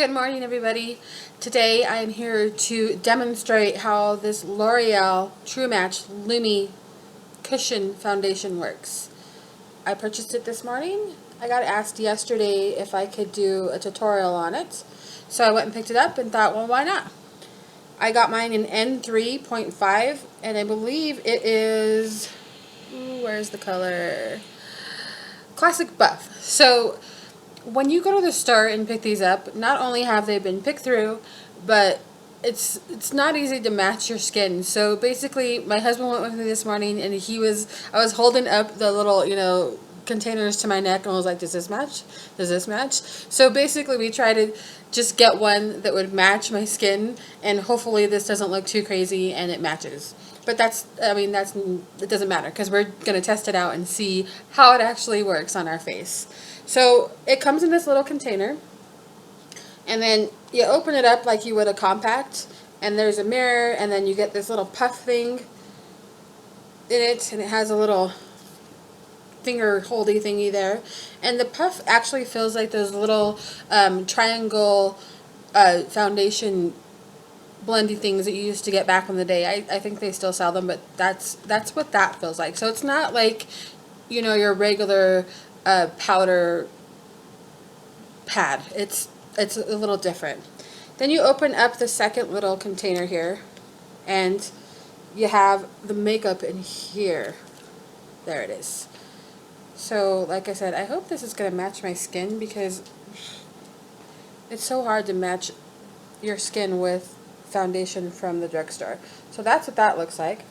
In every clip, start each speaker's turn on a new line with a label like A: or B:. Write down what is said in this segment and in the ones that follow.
A: Good morning, everybody. Today I am here to demonstrate how this L'Oreal True Match LUMI Cushion Foundation works. I purchased it this morning. I got asked yesterday if I could do a tutorial on it. So I went and picked it up and thought, well, why not? I got mine in N3.5 and I believe it is, where's the color? Classic Buff. So when you go to the store and pick these up, not only have they been picked through, but it's not easy to match your skin. So basically, my husband went with me this morning, and I was holding up the little, containers to my neck, and I was like, does this match? Does this match? So basically, we tried to just get one that would match my skin, and hopefully this doesn't look too crazy and it matches. But it doesn't matter because we're going to test it out and see how it actually works on our face. So it comes in this little container, and then you open it up like you would a compact, and there's a mirror, and then you get this little puff thing in it, and it has a little finger holdy thingy there, and the puff actually feels like those little triangle foundation blendy things that you used to get back in the day. I think they still sell them, but that's what that feels like. So it's not like your regular powder pad. It's a little different. Then you open up the second little container here, and you have the makeup in here. There it is. So like I said, I hope this is going to match my skin, because it's so hard to match your skin with foundation from the drugstore. So that's what that looks like.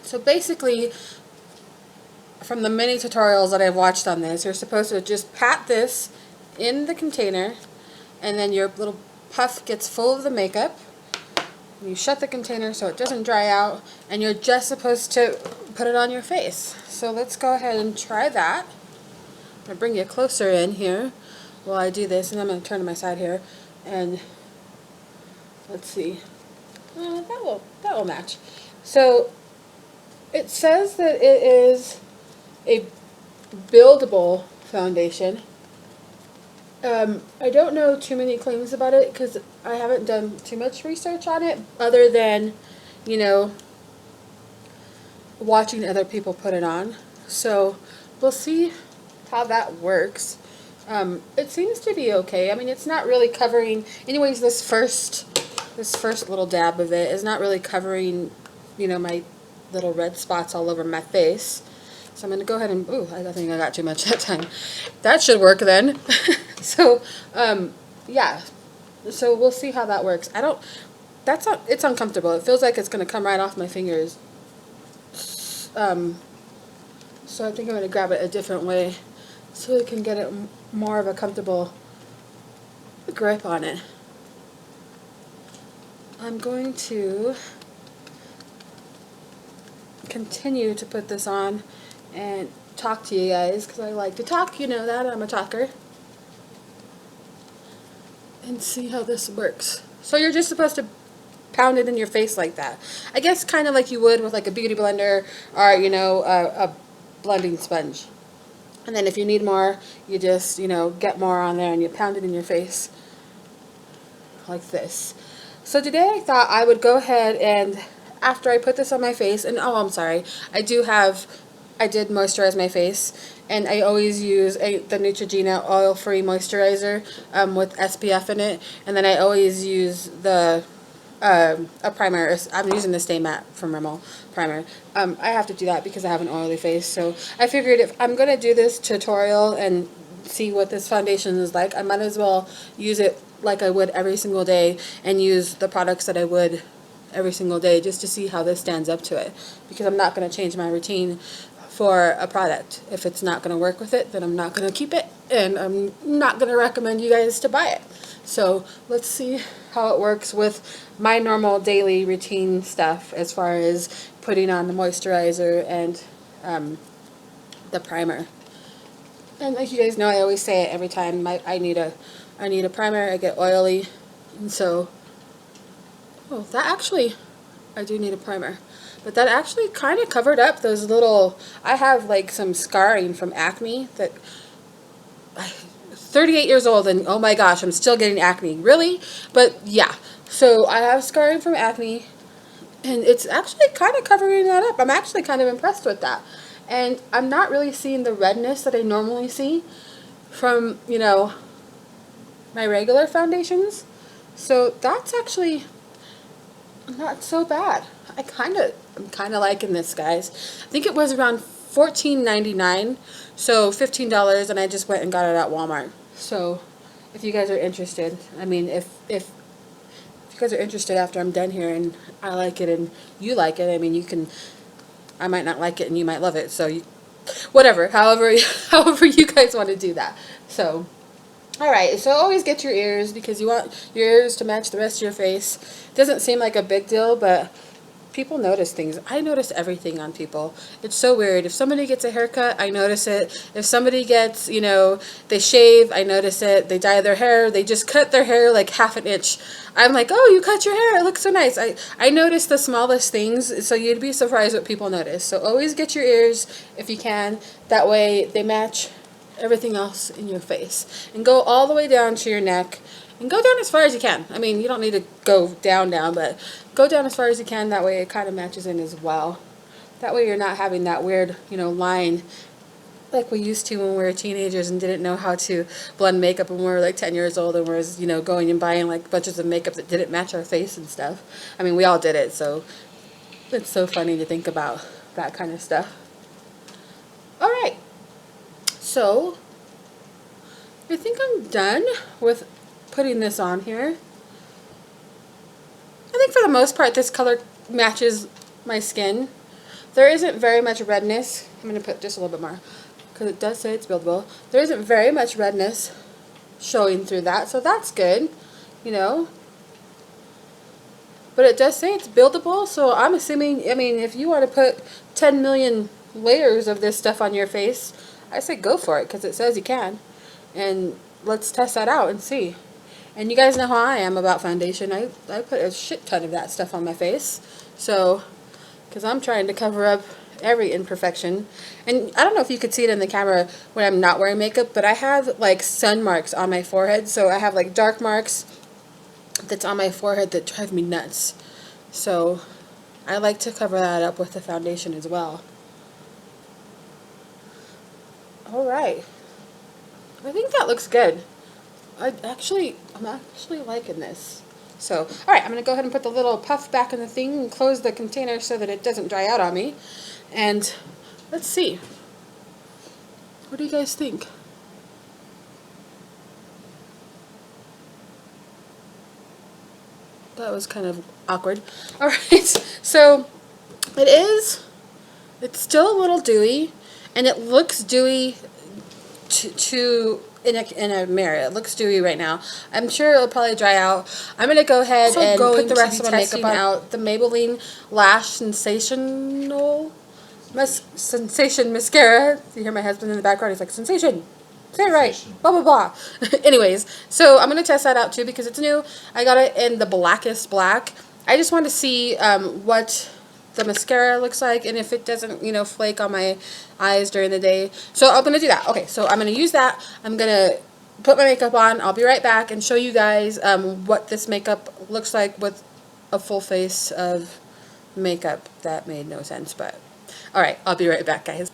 A: So basically, from the many tutorials that I've watched on this, you're supposed to just pat this in the container, and then your little puff gets full of the makeup. You shut the container so it doesn't dry out, and you're just supposed to put it on your face. So let's go ahead and try that. I'm going to bring you closer in here while I do this, and I'm going to turn to my side here, and let's see. That will match. So it says that it is a buildable foundation. I don't know too many claims about it because I haven't done too much research on it, other than, watching other people put it on. So we'll see how that works. It seems to be okay. I mean, it's not really covering, anyways, this first little dab of it is not really covering, my little red spots all over my face. So I'm going to go ahead and, I think I got too much that time. That should work then. So, yeah. So we'll see how that works. It's uncomfortable. It feels like it's going to come right off my fingers. So I think I'm going to grab it a different way so we can get it more of a comfortable grip on it. I'm going to continue to put this on and talk to you guys, because I like to talk, that, I'm a talker, and see how this works. So you're just supposed to pound it in your face like that. I guess kind of like you would with like a beauty blender or, a blending sponge. And then if you need more, you just, get more on there and you pound it in your face like this. So today I thought I would go ahead and, after I put this on my face, and I'm sorry, I did moisturize my face, and I always use the Neutrogena oil-free moisturizer with SPF in it, and then I always use a primer. I'm using the Stay Matte from Rimmel primer. I have to do that because I have an oily face, so I figured if I'm going to do this tutorial and see what this foundation is like, I might as well use it like I would every single day, and use the products that I would every single day, just to see how this stands up to it, because I'm not going to change my routine for a product. If it's not going to work with it, then I'm not going to keep it, and I'm not going to recommend you guys to buy it. So let's see how it works with my normal daily routine stuff, as far as putting on the moisturizer and the primer. And like you guys know, I always say it every time I need a primer. I get oily, and so I do need a primer. But that actually kind of covered up those little, I have like some scarring from acne that 38 years old and oh my gosh, I'm still getting acne. Really? But yeah. So I have scarring from acne, and it's actually kind of covering that up. I'm actually kind of impressed with that. And I'm not really seeing the redness that I normally see from, you know, my regular foundations. So that's actually not so bad. I'm kind of liking this, guys. I think it was around $14.99, so $15, and I just went and got it at Walmart. So if you guys are interested, I mean, if you guys are interested after I'm done here and I like it and you like it, I mean, you can, I might not like it and you might love it, so you, whatever, however you guys want to do that. So alright, so always get your ears because you want your ears to match the rest of your face. Doesn't seem like a big deal, but people notice things. I notice everything on people. It's so weird. If somebody gets a haircut, I notice it. If somebody gets, you know, they shave, I notice it. They dye their hair, they just cut their hair like half an inch. I'm like, oh, you cut your hair, it looks so nice. I notice the smallest things, so you'd be surprised what people notice. So always get your ears if you can. That way they match everything else in your face. And go all the way down to your neck. And go down as far as you can. I mean, you don't need to go down, but go down as far as you can. That way it kind of matches in as well. That way you're not having that weird, you know, line like we used to when we were teenagers and didn't know how to blend makeup when we were like 10 years old and was, you know, going and buying like bunches of makeup that didn't match our face and stuff. I mean, we all did it, so it's so funny to think about that kind of stuff. Alright, so I think I'm done with putting this on here. I think for the most part this color matches my skin. There isn't very much redness. I'm going to put just a little bit more because it does say it's buildable. There isn't very much redness showing through that, so that's good, you know. But it does say it's buildable, so I'm assuming, I mean, if you want to put 10 million layers of this stuff on your face, I say go for it because it says you can. And let's test that out and see. And you guys know how I am about foundation. I put a shit ton of that stuff on my face. So, because I'm trying to cover up every imperfection. And I don't know if you could see it in the camera when I'm not wearing makeup, but I have like sun marks on my forehead. So I have like dark marks that's on my forehead that drive me nuts. So I like to cover that up with the foundation as well. Alright. I think that looks good. I'm actually liking this. So, alright, I'm going to go ahead and put the little puff back in the thing and close the container so that it doesn't dry out on me. And let's see. What do you guys think? That was kind of awkward. Alright, so it's still a little dewy, and it looks dewy in a mirror. It looks dewy right now. I'm sure it'll probably dry out. I'm going to go ahead and put the rest of my makeup out. The Maybelline Lash Sensational Sensation Mascara. You hear my husband in the background. He's like, Sensation. Say it right. Blah, blah, blah. Anyways, so I'm going to test that out too because it's new. I got it in the blackest black. I just want to see what the mascara looks like and if it doesn't, you know, flake on my eyes during the day. So I'm going to do that. Okay, so I'm going to use that. I'm going to put my makeup on. I'll be right back and show you guys what this makeup looks like with a full face of makeup. That made no sense, but alright, I'll be right back, guys.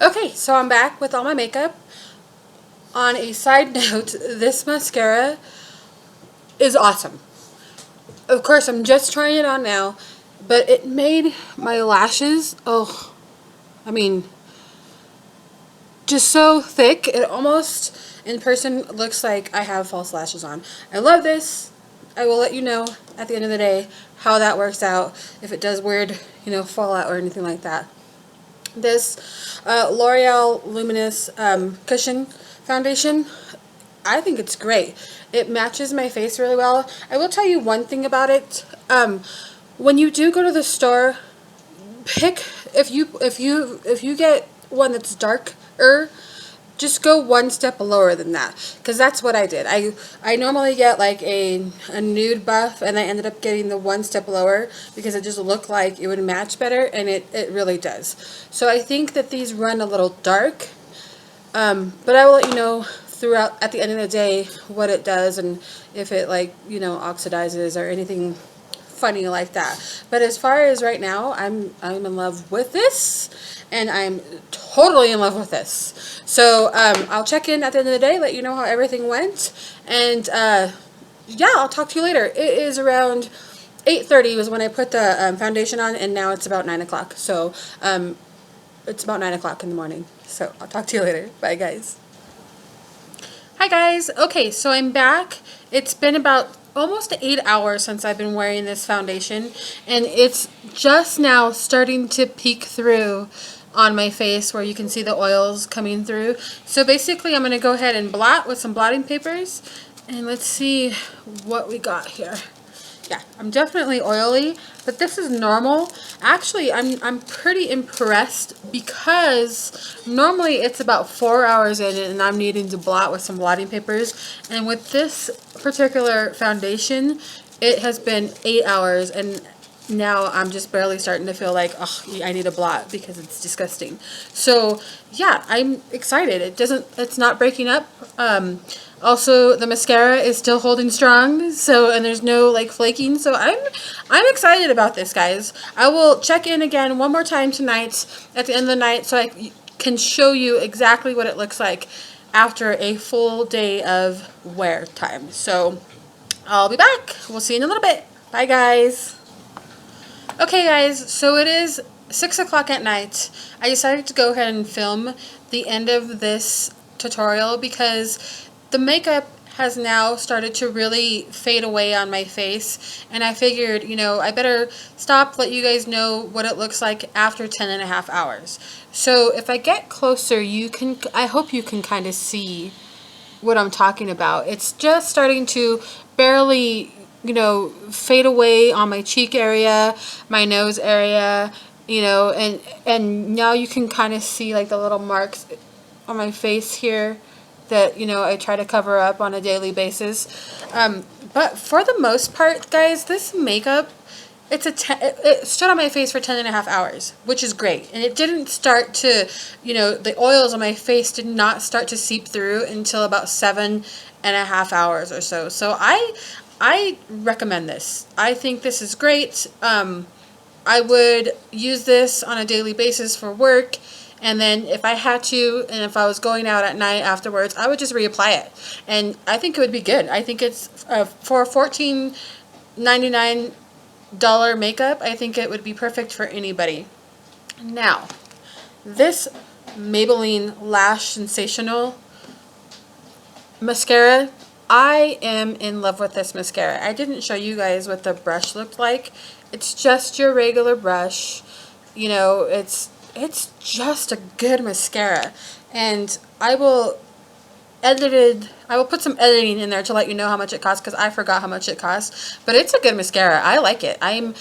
A: Okay, so I'm back with all my makeup. On a side note, this mascara is awesome. Of course, I'm just trying it on now, but it made my lashes, oh, I mean, just so thick. It almost, in person, looks like I have false lashes on. I love this. I will let you know at the end of the day how that works out, if it does weird, you know, fallout or anything like that. This L'Oreal Luminous Cushion Foundation, I think it's great. It matches my face really well. I will tell you one thing about it. When you do go to the store, pick if you get one that's darker, just go one step lower than that, because that's what I did. I normally get like a nude buff, and I ended up getting the one step lower because it just looked like it would match better, and it really does. So I think that these run a little dark. But I will let you know throughout at the end of the day what it does and if it like, you know, oxidizes or anything funny like that. But as far as right now, I'm in love with this, and I'm totally in love with this. So I'll check in at the end of the day, let you know how everything went, and yeah, I'll talk to you later. It is around 8:30 was when I put the foundation on, and now it's about 9 o'clock. So it's about 9 o'clock in the morning. So I'll talk to you later. Bye, guys. Hi, guys. Okay, so I'm back. It's been about almost 8 hours since I've been wearing this foundation, and it's just now starting to peek through on my face where you can see the oils coming through. So basically I'm going to go ahead and blot with some blotting papers, and let's see what we got here. Yeah, I'm definitely oily, but this is normal. Actually, I'm pretty impressed because normally it's about 4 hours in and I'm needing to blot with some blotting papers. And with this particular foundation, it has been 8 hours, and now I'm just barely starting to feel like, oh, I need a blot because it's disgusting. So yeah, I'm excited. It's not breaking up. Also, the mascara is still holding strong, so, and there's no like flaking, so I'm excited about this, guys. I will check in again one more time tonight at the end of the night so I can show you exactly what it looks like after a full day of wear time. So I'll be back. We'll see you in a little bit. Bye, guys. Okay, guys, so it is 6 o'clock at night. I decided to go ahead and film the end of this tutorial because the makeup has now started to really fade away on my face, and I figured, you know, I better stop, let you guys know what it looks like after 10.5 hours. So if I get closer, I hope you can kind of see what I'm talking about. It's just starting to barely, you know, fade away on my cheek area, my nose area, you know, and now you can kind of see like the little marks on my face here that, you know, I try to cover up on a daily basis. But for the most part, guys, this makeup, it stood on my face for 10.5 hours, which is great. And it didn't start to, you know, the oils on my face did not start to seep through until about 7.5 hours or so. So I recommend this. I think this is great. I would use this on a daily basis for work. And then if I had to, and if I was going out at night afterwards, I would just reapply it. And I think it would be good. I think it's for $14.99 makeup, I think it would be perfect for anybody. Now, this Maybelline Lash Sensational mascara, I am in love with this mascara. I didn't show you guys what the brush looked like. It's just your regular brush. You know, it's just a good mascara, and I will put some editing in there to let you know how much it costs, because I forgot how much it costs, but it's a good mascara. I like it. I'm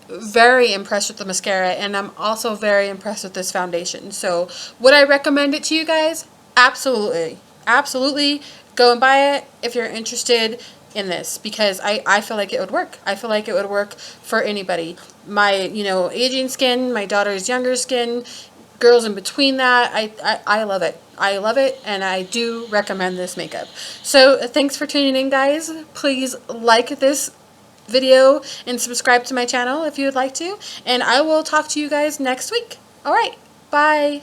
A: very impressed with the mascara, and I'm also very impressed with this foundation. So would I recommend it to you guys? Absolutely. Absolutely. Go and buy it if you're interested in this, because I feel like it would work. I feel like it would work for anybody. My, you know, aging skin, my daughter's younger skin, girls in between that. I love it. I love it, and I do recommend this makeup. So thanks for tuning in, guys. Please like this video and subscribe to my channel if you would like to, and I will talk to you guys next week. All right, bye.